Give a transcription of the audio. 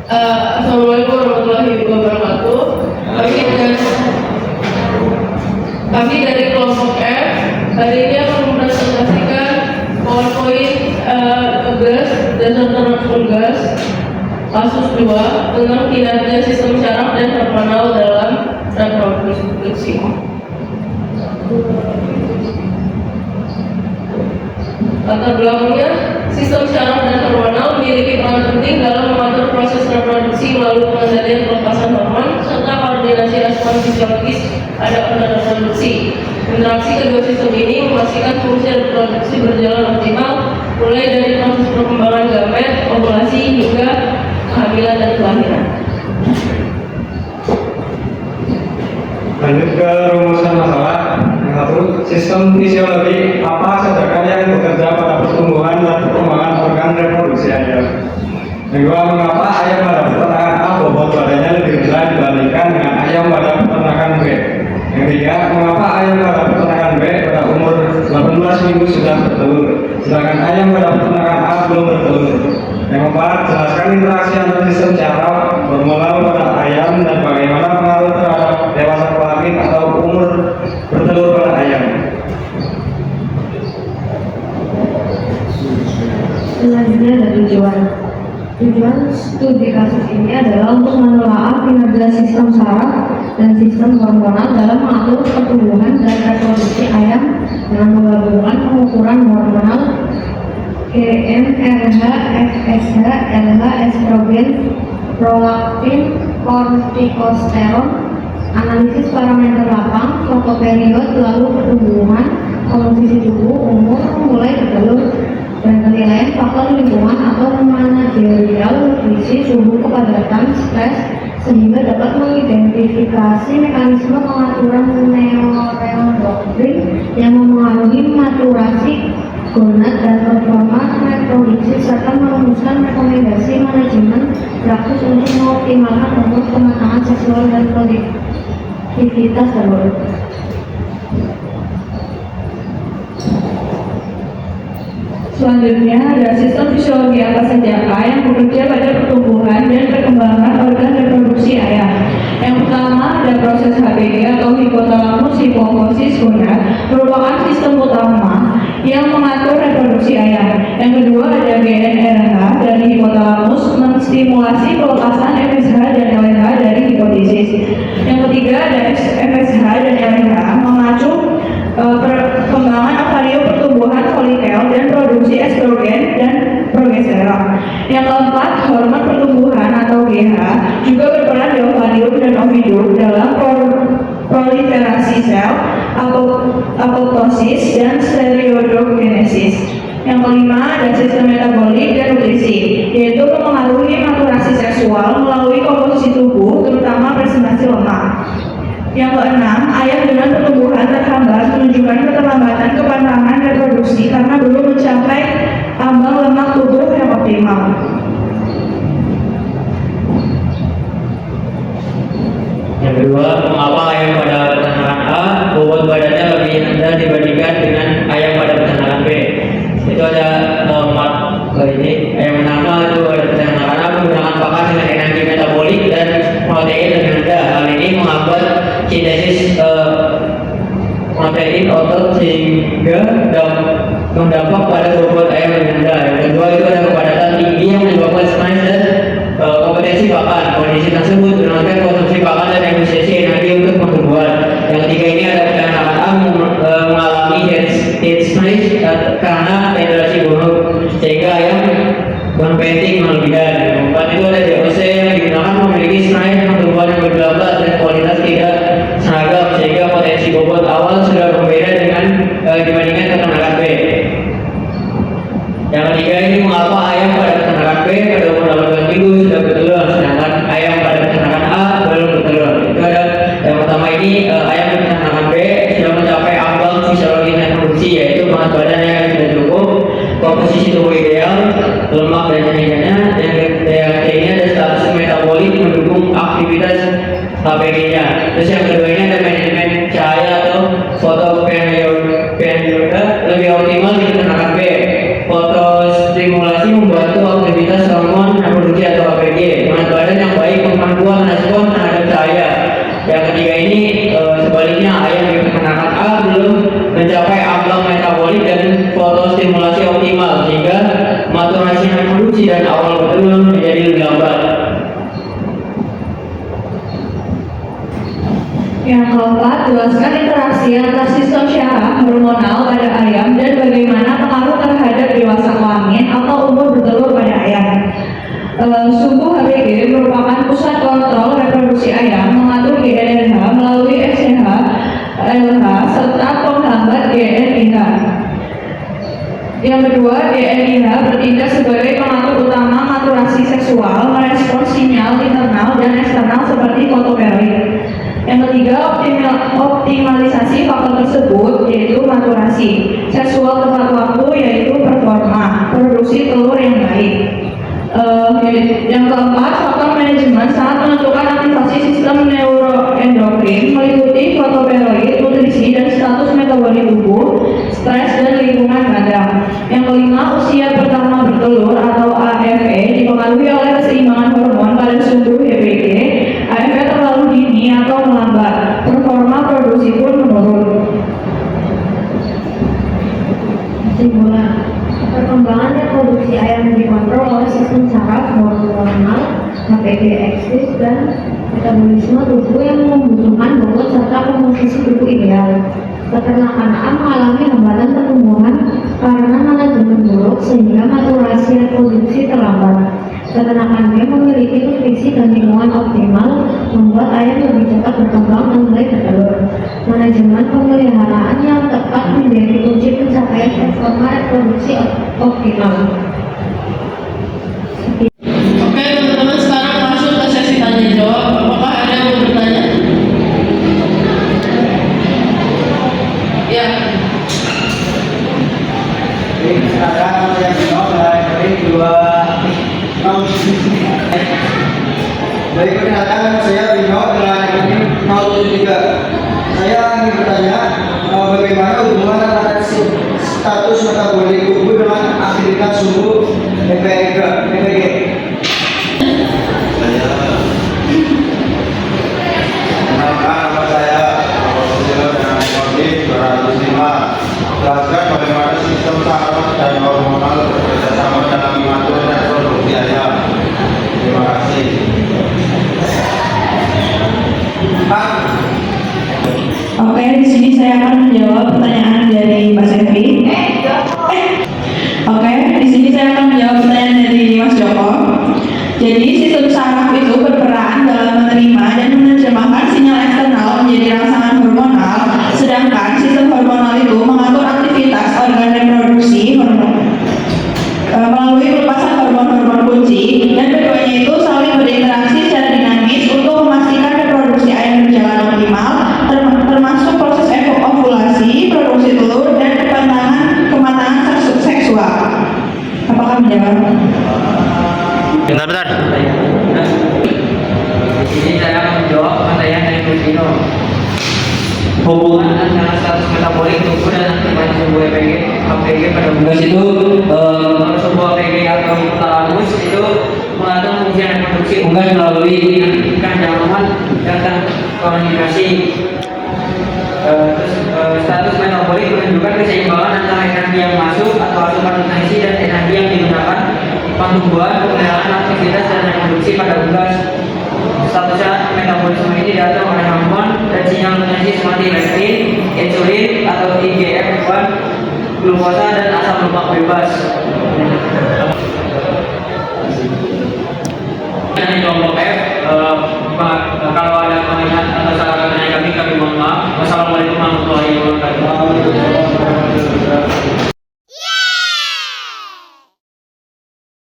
Assalamualaikum warahmatullahi wabarakatuh. Kami dari kelompok F hari ini akan mempresentasikan PowerPoint tugas dasar tugas kasus 2 tentang kinerja sistem syaraf dan hormonal dalam reproduksi. Latar belakangnya, sistem syaraf dan hormonal memiliki peran penting dalam mengatur proses reproduksi melalui pengendalian pelepasan hormon serta koordinasi respons fisiologis pada organ reproduksi. Interaksi kedua sistem ini memastikan fungsi reproduksi berjalan optimal, mulai dari proses perkembangan gamet, ovulasi hingga kehamilan dan kelahiran. Lanjut ke rumusan masalah. Yang satu, sistem fisiologi apa saja yang bekerja pada pertumbuhan dan perkembangan organ reproduksi ayam. Yang kedua, mengapa ayam pada peternakan A bobot badannya lebih rendah dibandingkan dengan ayam pada peternakan B. Yang ketiga, mengapa ayam pada peternakan B pada umur 18 minggu sudah bertelur, sedangkan ayam pada peternakan A belum bertelur. Yang keempat, jelaskan interaksi antara sistem syaraf hormonal pada ayam dan bagaimana pengaruh terhadap dewasa kelamin atau umur bertelur pada ayam. Selanjutnya ada tujuan. Tujuan studi kasus ini adalah untuk menelaah kinerja sistem saraf dan sistem hormonal dalam mengatur pertumbuhan dan reproduksi ayam dengan menggabungkan pengukuran hormonal GM, RH, FSH, LH, estrogen, prolaktin, kortikosteron, analisis parameter lapang, fotoperiod, lalu pertumbuhan, komposisi tubuh, umur, mulai bertelur, dan penilaian faktor lingkungan atau manajerial, nutrisi, suhu, kepadatan, stres, sehingga dapat mengidentifikasi mekanisme pengaturan neuroendokrin yang memengaruhi maturasi gonad dan performa reproduksi serta merumuskan rekomendasi manajemen praktis untuk mengoptimalkan umur kematangan seksual dan produktivitas telur. Selanjutnya ada sistem fisiologi apa saja yang bekerja pada pertumbuhan dan perkembangan organ reproduksi ayam. Yang pertama ada proses HPG atau hipotalamus hipofisis gonad, merupakan sistem utama yang mengatur reproduksi ayam. Yang kedua ada GnRH dari hipotalamus menstimulasi pelepasan FSH dan LH dari hipofisis. Yang ketiga ada FSH dan LH memacu perkembangan ovarium, pertumbuhan folikel dan produksi estrogen dan progesteron. Yang keempat, hormon pertumbuhan atau GH juga berperan di ovarium dan ovidum dalam proliferasi sel, apoptosis dan stereogenesis. Yang kelima ada sistem metabolik dan nutrisi, yaitu memengaruhi maturasi seksual melalui komposisi tubuh, terutama presentasi lemak. Yang keenam, ayam dengan pertumbuhan terhambat menunjukkan keterlambatan kepantangan reproduksi karena belum mencapai ambang lemak tubuh yang optimal. Yang kedua, mengapa ayam pada peternakan A bobot badannya lebih rendah dibandingkan dengan ayam pada peternakan B? Itu ada empat ini. Yang pertama itu ada peternakan A menggunakan pakan dengan energi metabolik dan protein lebih rendah. Hal ini menghambat sintesis protein otot sehingga berdampak pada bobot ayam lebih rendah. Yang kedua itu ada kepadatan tinggi yang menyebabkan stres dan kompetensi pakan. Kondisi tersebut menurunkan konsumsi pakan dan efisiensi energi untuk pertumbuhan. Yang ketiga ini ada peternakan A mengalami heat stress karena ventilasi buruk sehingga ayam berpenting melebihan. Yang keempat itu ada DOC yang digunakan memiliki stress pertumbuhan yang berlambat dan kualitas tidak seragam sehingga potensi bobot awal sudah berbeda dengan dibandingkan peternakan B. Yang ketiga ini mengapa ayam pada peternakan B pada umur 18 minggu sudah bertelur sedangkan ayam pada peternakan A belum bertelur. Itu ada yang pertama ini ayam di peternakan B sudah mencapai ambang fisiologi reproduksi, yaitu berat badannya yang sudah cukup, komposisi tubuh ideal, lemak dan jaringannya, dan yang ketiga ada status metabolik mendukung aktivitas HPG-nya. Terus yang kedua ini ada manajemen cahaya atau fotoperiode lebih optimal di peternakan B. Fotostimulasi membantu aktivitas hormon reproduksi atau HPG. akselerasi reproduksi dan awal bertelur menjadi lebih lambat. Yang keempat, jelaskan interaksi antara sistem syaraf hormonal pada ayam dan bagaimana pengaruh terhadap dewasa kelamin atau umur bertelur pada ayam. Sumbu HBG merupakan pusat kontrol reproduksi ayam, mengatur GNRH melalui FSH, LH, serta penghambat GNRH. Yang kedua, GNRH bertindak sebagai pengatur utama maturasi seksual, merespons sinyal internal dan eksternal seperti fotoperoid. Yang ketiga, optimalisasi faktor tersebut yaitu maturasi seksual tepat waktu, yaitu performa produksi telur yang baik. Yang keempat, faktor manajemen sangat menentukan aktivasi sistem neuroendokrin meliputi fotoperoid, nutrisi dan status metabolik tubuh, stres dan lingkungan kandang. Yang kelima, usia pertama bertelur atau AFE dipengaruhi oleh keseimbangan hormon pada sumbu HBG. AFE terlalu dini atau melambat, performa produksi pun menurun. Kesimpulan, perkembangan reproduksi ayam dikontrol oleh sistem saraf hormonal, HPG eksis, dan metabolisme tubuh yang membutuhkan bobot serta komposisi tubuh ideal. Peternakan ayam mengalami hambatan pertumbuhan karena manajemen buruk sehingga maturasi reproduksi terlambat. Peternakan ayam memiliki nutrisi dan lingkungan optimal, membuat ayam lebih cepat berkembang dan mulai bertelur. Manajemen pemeliharaan yang tepat menjadi kunci pencapaian performa reproduksi optimal. Oke teman-teman, sekarang masuk ke sesi tanya jawab. Apakah ada yang mau bertanya? Ya. Sekarang yang dari dua dari pernyataan saya Bino dengan 073. Saya ingin bertanya bagaimana hubungan antara status metabolik tubuh dengan aktivitas sumbu HPG. Kenalkan nama saya Susilo dengan Kodi 205. Jelaskan bagaimana sistem saraf dan hormonal bekerjasama dalam mengatur reproduksi ayam. Terima kasih. Oke, di sini saya akan menjawab pertanyaan dari Mbak Sevi. Oke, di sini saya akan menjawab pertanyaan dari Mas Joko. Jadi sistem saraf itu berperan dalam menerima dan menerjemahkan sinyal eksternal menjadi rangsangan hormonal, sedangkan sistem hormonal itu mengatur aktivitas organ reproduksi melalui pelepasan hormon-hormon kunci, dan keduanya itu saling berinteraksi secara dinamis untuk memastikan reproduksi ayam berjalan optimal, termasuk proses ovulasi, produksi telur, dan kematangan seksual. Apakah menjawab? Bentar. Di sini saya akan menjawab pertanyaan dari Rusino. Hubungan antara status metabolik tubuh dan aktivitas sumbu HPG pada unggas itu, kalau sumbu HPG atau hipotalamus itu mengatur fungsi reproduksi unggas melalui kandungan dan komunikasi. Status metabolik menunjukkan keseimbangan antara energi yang masuk atau asupan nutrisi dan energi yang digunakan pertumbuhan, pemeliharaan aktivitas dan reproduksi pada unggas. Statusnya metabolisme ini diatur oleh hormon dan sinyal nutrisi seperti leptin, insulin atau IGF-1, glukosa dan asam lemak bebas. Dari kelompok F, kalau ada pertanyaan atau saran dari kami mohon maaf. Wassalamualaikum warahmatullahi wabarakatuh.